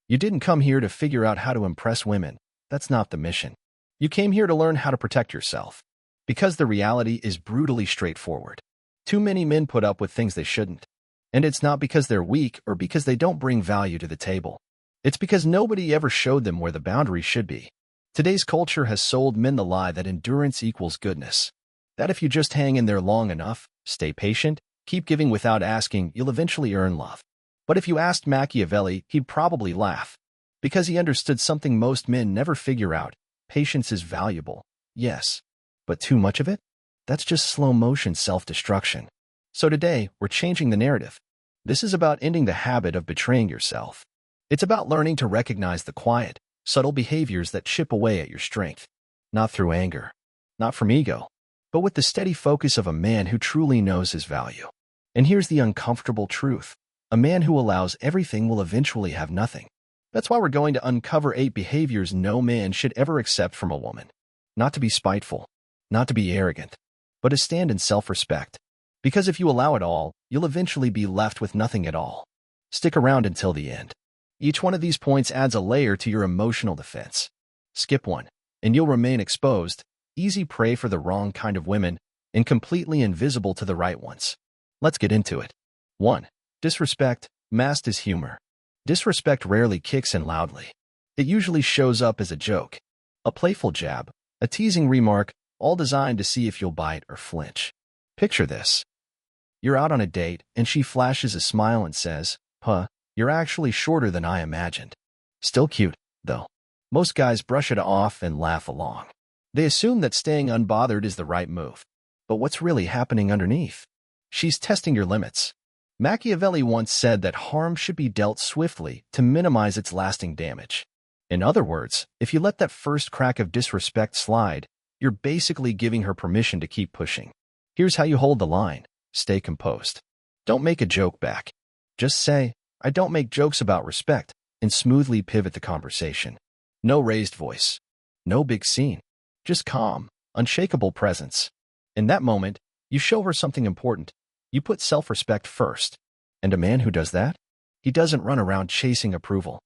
You didn't come here to figure out how to impress women. That's not the mission. You came here to learn how to protect yourself. Because the reality is brutally straightforward. Too many men put up with things they shouldn't. And it's not because they're weak or because they don't bring value to the table. It's because nobody ever showed them where the boundaries should be. Today's culture has sold men the lie that endurance equals goodness. That if you just hang in there long enough, stay patient, keep giving without asking, you'll eventually earn love. But if you asked Machiavelli, he'd probably laugh. Because he understood something most men never figure out. Patience is valuable, yes. But too much of it? That's just slow-motion self-destruction. So today, we're changing the narrative. This is about ending the habit of betraying yourself. It's about learning to recognize the quiet, subtle behaviors that chip away at your strength. Not through anger, not from ego, but with the steady focus of a man who truly knows his value. And here's the uncomfortable truth. A man who allows everything will eventually have nothing. That's why we're going to uncover 8 behaviors no man should ever accept from a woman. Not to be spiteful, not to be arrogant, but to stand in self-respect. Because if you allow it all, you'll eventually be left with nothing at all. Stick around until the end. Each one of these points adds a layer to your emotional defense. Skip one, and you'll remain exposed, easy prey for the wrong kind of women, and completely invisible to the right ones. Let's get into it. 1. Disrespect, masked as humor. Disrespect rarely kicks in loudly. It usually shows up as a joke, a playful jab, a teasing remark, all designed to see if you'll bite or flinch. Picture this. You're out on a date, and she flashes a smile and says, "Huh, you're actually shorter than I imagined." Still cute, though. Most guys brush it off and laugh along. They assume that staying unbothered is the right move. But what's really happening underneath? She's testing your limits. Machiavelli once said that harm should be dealt swiftly to minimize its lasting damage. In other words, if you let that first crack of disrespect slide, you're basically giving her permission to keep pushing. Here's how you hold the line. Stay composed. Don't make a joke back. Just say, "I don't make jokes about respect," and smoothly pivot the conversation. No raised voice. No big scene. Just calm, unshakable presence. In that moment, you show her something important. You put self-respect first. And a man who does that? He doesn't run around chasing approval.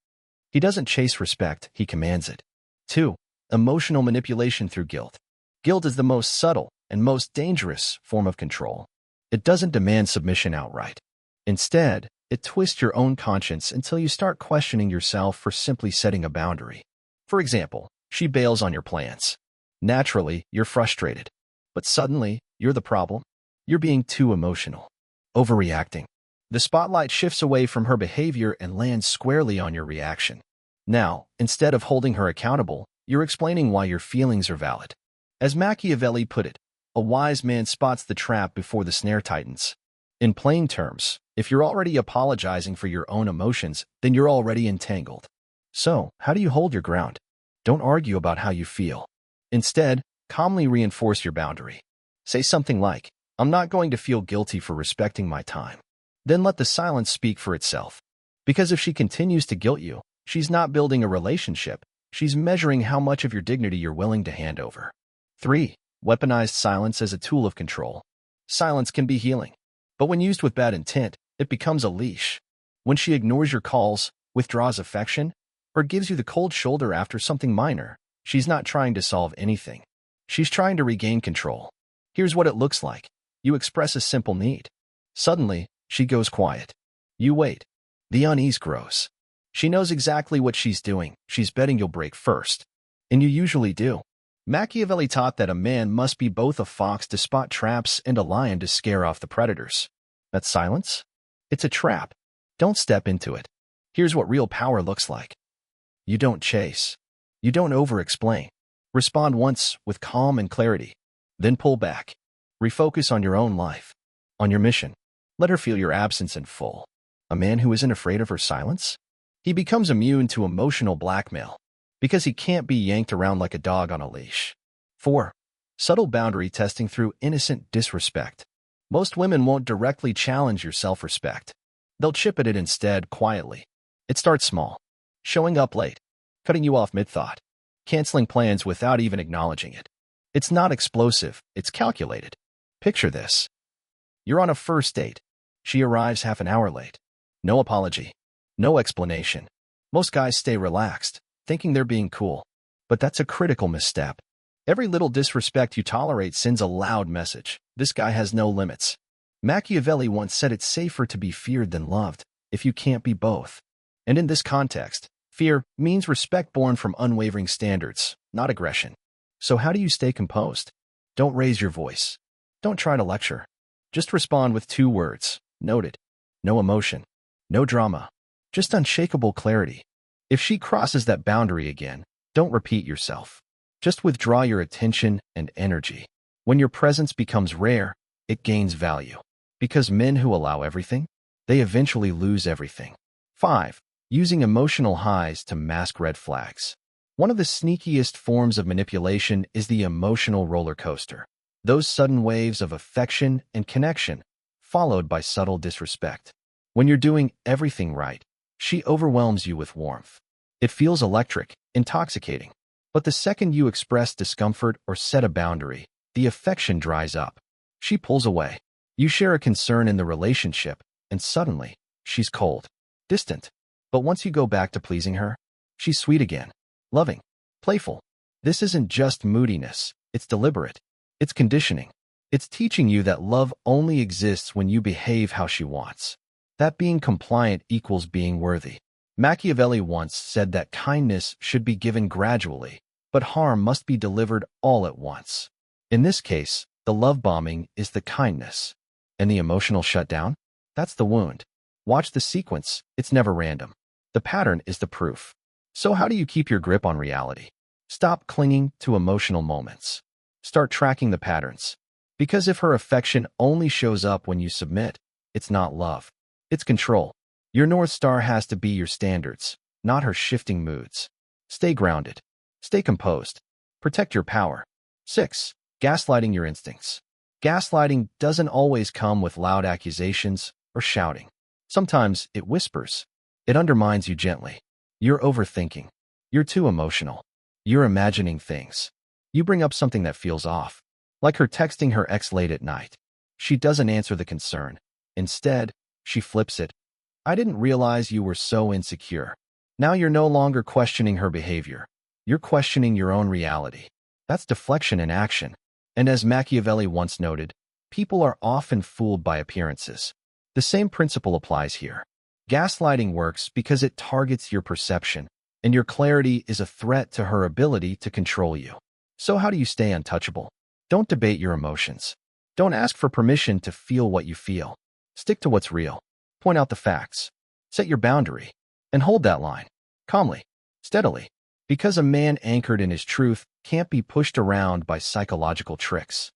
He doesn't chase respect, he commands it. 2. Emotional manipulation through guilt. Guilt is the most subtle and most dangerous form of control. It doesn't demand submission outright. Instead, it twists your own conscience until you start questioning yourself for simply setting a boundary. For example, she bails on your plans. Naturally, you're frustrated. But suddenly, you're the problem. You're being too emotional. Overreacting. The spotlight shifts away from her behavior and lands squarely on your reaction. Now, instead of holding her accountable, you're explaining why your feelings are valid. As Machiavelli put it, a wise man spots the trap before the snare tightens. In plain terms, if you're already apologizing for your own emotions, then you're already entangled. So, how do you hold your ground? Don't argue about how you feel. Instead, calmly reinforce your boundary. Say something like, "I'm not going to feel guilty for respecting my time." Then let the silence speak for itself. Because if she continues to guilt you, she's not building a relationship. She's measuring how much of your dignity you're willing to hand over. 3. Weaponized silence as a tool of control. Silence can be healing. But when used with bad intent, it becomes a leash. When she ignores your calls, withdraws affection, or gives you the cold shoulder after something minor, she's not trying to solve anything. She's trying to regain control. Here's what it looks like. You express a simple need. Suddenly, she goes quiet. You wait. The unease grows. She knows exactly what she's doing. She's betting you'll break first. And you usually do. Machiavelli taught that a man must be both a fox to spot traps and a lion to scare off the predators. That silence? It's a trap. Don't step into it. Here's what real power looks like. You don't chase. You don't over-explain. Respond once with calm and clarity. Then pull back. Refocus on your own life. On your mission. Let her feel your absence in full. A man who isn't afraid of her silence? He becomes immune to emotional blackmail. Because he can't be yanked around like a dog on a leash. 4. Subtle boundary testing through innocent disrespect. Most women won't directly challenge your self-respect. They'll chip at it instead, quietly. It starts small. Showing up late. Cutting you off mid-thought. Canceling plans without even acknowledging it. It's not explosive, it's calculated. Picture this. You're on a first date. She arrives half an hour late. No apology. No explanation. Most guys stay relaxed, thinking they're being cool. But that's a critical misstep. Every little disrespect you tolerate sends a loud message. This guy has no limits. Machiavelli once said it's safer to be feared than loved, if you can't be both. And in this context, fear means respect born from unwavering standards, not aggression. So how do you stay composed? Don't raise your voice. Don't try to lecture. Just respond with 2 words. Noted. No emotion. No drama. Just unshakable clarity. If she crosses that boundary again, don't repeat yourself. Just withdraw your attention and energy. When your presence becomes rare, it gains value. Because men who allow everything, they eventually lose everything. 5. Using emotional highs to mask red flags. One of the sneakiest forms of manipulation is the emotional roller coaster. Those sudden waves of affection and connection, followed by subtle disrespect. When you're doing everything right, she overwhelms you with warmth. It feels electric, intoxicating. But the second you express discomfort or set a boundary, the affection dries up. She pulls away. You share a concern in the relationship, and suddenly, she's cold, distant. But once you go back to pleasing her, she's sweet again, loving, playful. This isn't just moodiness, it's deliberate. It's conditioning. It's teaching you that love only exists when you behave how she wants. That being compliant equals being worthy. Machiavelli once said that kindness should be given gradually, but harm must be delivered all at once. In this case, the love bombing is the kindness. And the emotional shutdown? That's the wound. Watch the sequence. It's never random. The pattern is the proof. So how do you keep your grip on reality? Stop clinging to emotional moments. Start tracking the patterns. Because if her affection only shows up when you submit, it's not love. It's control. Your North Star has to be your standards, not her shifting moods. Stay grounded. Stay composed. Protect your power. 6. Gaslighting your instincts. Gaslighting doesn't always come with loud accusations or shouting. Sometimes it whispers. It undermines you gently. You're overthinking. You're too emotional. You're imagining things. You bring up something that feels off, like her texting her ex late at night. She doesn't answer the concern. Instead, she flips it. I didn't realize you were so insecure. Now you're no longer questioning her behavior. You're questioning your own reality. That's deflection in action. And as Machiavelli once noted, people are often fooled by appearances. The same principle applies here. Gaslighting works because it targets your perception, and your clarity is a threat to her ability to control you. So how do you stay untouchable? Don't debate your emotions. Don't ask for permission to feel what you feel. Stick to what's real. Point out the facts. Set your boundary. And hold that line. Calmly. Steadily. Because a man anchored in his truth can't be pushed around by psychological tricks.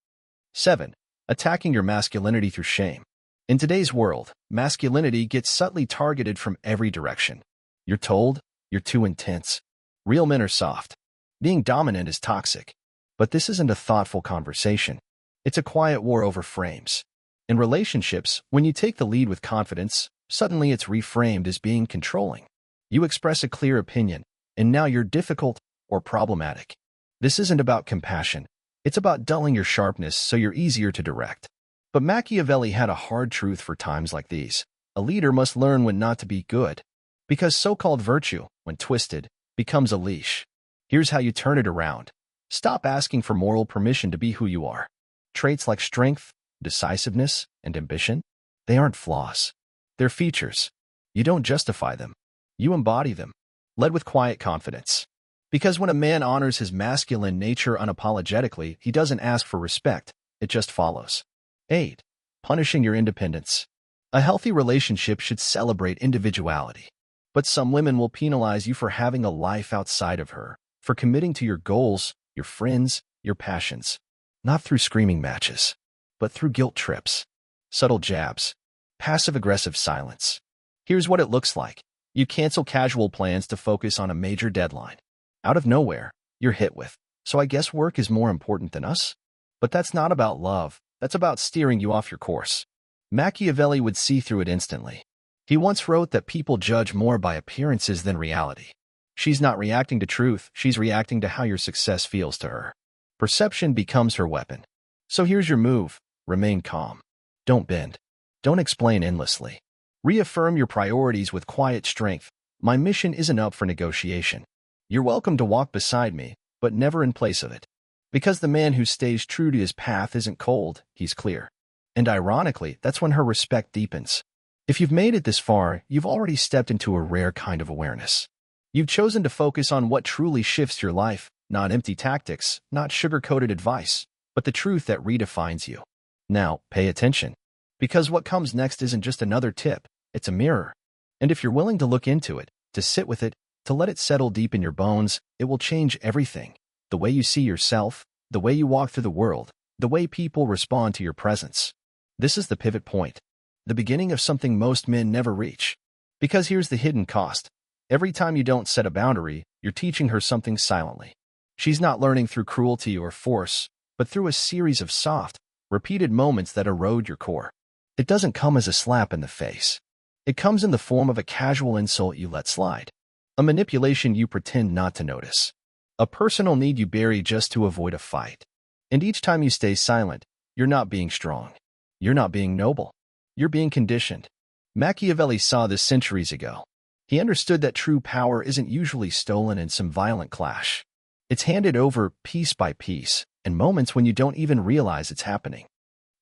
7. Attacking your masculinity through shame. In today's world, masculinity gets subtly targeted from every direction. You're told, you're too intense. Real men are soft. Being dominant is toxic. But this isn't a thoughtful conversation. It's a quiet war over frames. In relationships, when you take the lead with confidence, suddenly it's reframed as being controlling. You express a clear opinion, and now you're difficult or problematic. This isn't about compassion. It's about dulling your sharpness so you're easier to direct. But Machiavelli had a hard truth for times like these. A leader must learn when not to be good. Because so-called virtue, when twisted, becomes a leash. Here's how you turn it around. Stop asking for moral permission to be who you are. Traits like strength, decisiveness, and ambition, they aren't flaws. They're features. You don't justify them. You embody them. Led with quiet confidence. Because when a man honors his masculine nature unapologetically, he doesn't ask for respect. It just follows. 8. Punishing your independence. A healthy relationship should celebrate individuality. But some women will penalize you for having a life outside of her, for committing to your goals, your friends, your passions. Not through screaming matches, but through guilt trips, subtle jabs, passive-aggressive silence. Here's what it looks like. You cancel casual plans to focus on a major deadline. Out of nowhere, you're hit with, so I guess work is more important than us? But that's not about love. That's about steering you off your course. Machiavelli would see through it instantly. He once wrote that people judge more by appearances than reality. She's not reacting to truth, she's reacting to how your success feels to her. Perception becomes her weapon. So here's your move. Remain calm. Don't bend. Don't explain endlessly. Reaffirm your priorities with quiet strength. My mission isn't up for negotiation. You're welcome to walk beside me, but never in place of it. Because the man who stays true to his path isn't cold, he's clear. And ironically, that's when her respect deepens. If you've made it this far, you've already stepped into a rare kind of awareness. You've chosen to focus on what truly shifts your life, not empty tactics, not sugar-coated advice, but the truth that redefines you. Now, pay attention. Because what comes next isn't just another tip, it's a mirror. And if you're willing to look into it, to sit with it, to let it settle deep in your bones, it will change everything. The way you see yourself, the way you walk through the world, the way people respond to your presence. This is the pivot point. The beginning of something most men never reach. Because here's the hidden cost. Every time you don't set a boundary, you're teaching her something silently. She's not learning through cruelty or force, but through a series of soft, repeated moments that erode your core. It doesn't come as a slap in the face. It comes in the form of a casual insult you let slide. A manipulation you pretend not to notice. A personal need you bury just to avoid a fight. And each time you stay silent, you're not being strong. You're not being noble. You're being conditioned. Machiavelli saw this centuries ago. He understood that true power isn't usually stolen in some violent clash. It's handed over piece by piece, in moments when you don't even realize it's happening.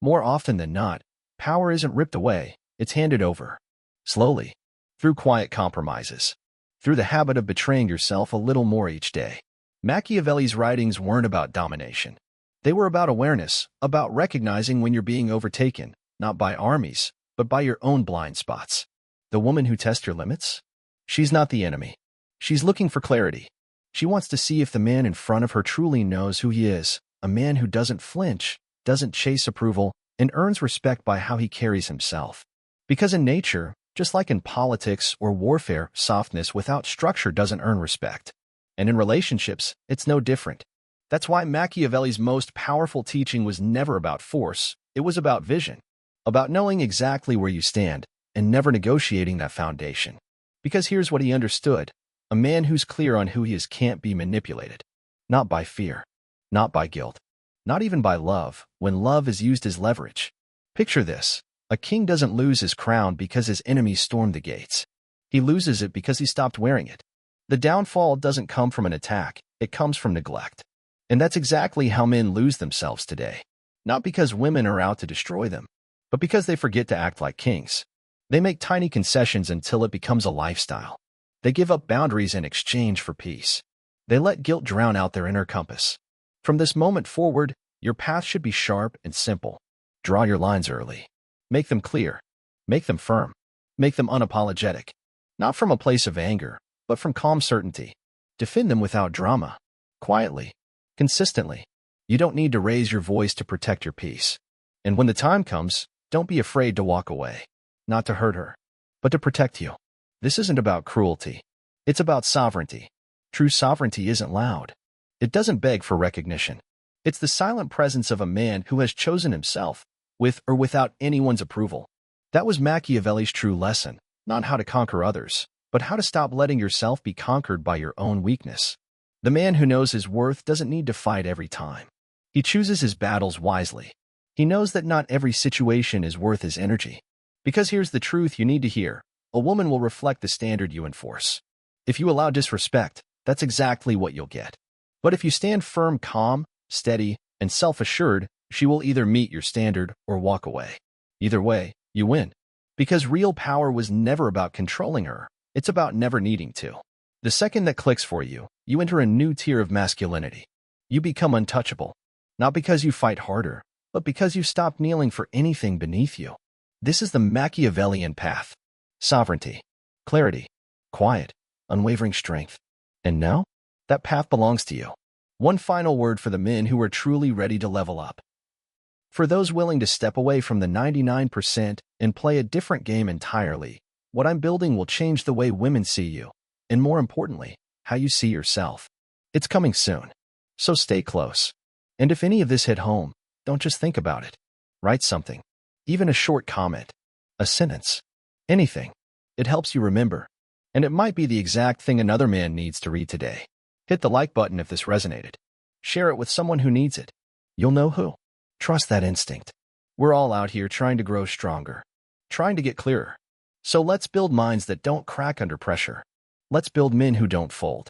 More often than not, power isn't ripped away, it's handed over. Slowly. Through quiet compromises. Through the habit of betraying yourself a little more each day. Machiavelli's writings weren't about domination. They were about awareness, about recognizing when you're being overtaken, not by armies, but by your own blind spots. The woman who tests your limits? She's not the enemy. She's looking for clarity. She wants to see if the man in front of her truly knows who he is, a man who doesn't flinch, doesn't chase approval, and earns respect by how he carries himself. Because in nature, just like in politics or warfare, softness without structure doesn't earn respect. And in relationships, it's no different. That's why Machiavelli's most powerful teaching was never about force, it was about vision. About knowing exactly where you stand, and never negotiating that foundation. Because here's what he understood. A man who's clear on who he is can't be manipulated. Not by fear. Not by guilt. Not even by love, when love is used as leverage. Picture this. A king doesn't lose his crown because his enemies stormed the gates. He loses it because he stopped wearing it. The downfall doesn't come from an attack, it comes from neglect. And that's exactly how men lose themselves today. Not because women are out to destroy them, but because they forget to act like kings. They make tiny concessions until it becomes a lifestyle. They give up boundaries in exchange for peace. They let guilt drown out their inner compass. From this moment forward, your path should be sharp and simple. Draw your lines early. Make them clear. Make them firm. Make them unapologetic. Not from a place of anger, but from calm certainty. Defend them without drama. Quietly. Consistently. You don't need to raise your voice to protect your peace. And when the time comes, don't be afraid to walk away. Not to hurt her, but to protect you. This isn't about cruelty. It's about sovereignty. True sovereignty isn't loud. It doesn't beg for recognition. It's the silent presence of a man who has chosen himself, with or without anyone's approval. That was Machiavelli's true lesson, not how to conquer others, but how to stop letting yourself be conquered by your own weakness. The man who knows his worth doesn't need to fight every time. He chooses his battles wisely. He knows that not every situation is worth his energy. Because here's the truth you need to hear. A woman will reflect the standard you enforce. If you allow disrespect, that's exactly what you'll get. But if you stand firm, calm, steady, and self-assured, she will either meet your standard or walk away. Either way, you win. Because real power was never about controlling her. It's about never needing to. The second that clicks for you, you enter a new tier of masculinity. You become untouchable. Not because you fight harder, but because you stop kneeling for anything beneath you. This is the Machiavellian path. Sovereignty, clarity, quiet, unwavering strength. And now, that path belongs to you. One final word for the men who are truly ready to level up. For those willing to step away from the 99% and play a different game entirely, what I'm building will change the way women see you, and more importantly, how you see yourself. It's coming soon. So stay close. And if any of this hit home, don't just think about it. Write something. Even a short comment. A sentence. Anything. It helps you remember. And it might be the exact thing another man needs to read today. Hit the like button if this resonated. Share it with someone who needs it. You'll know who. Trust that instinct. We're all out here trying to grow stronger. Trying to get clearer. So let's build minds that don't crack under pressure. Let's build men who don't fold.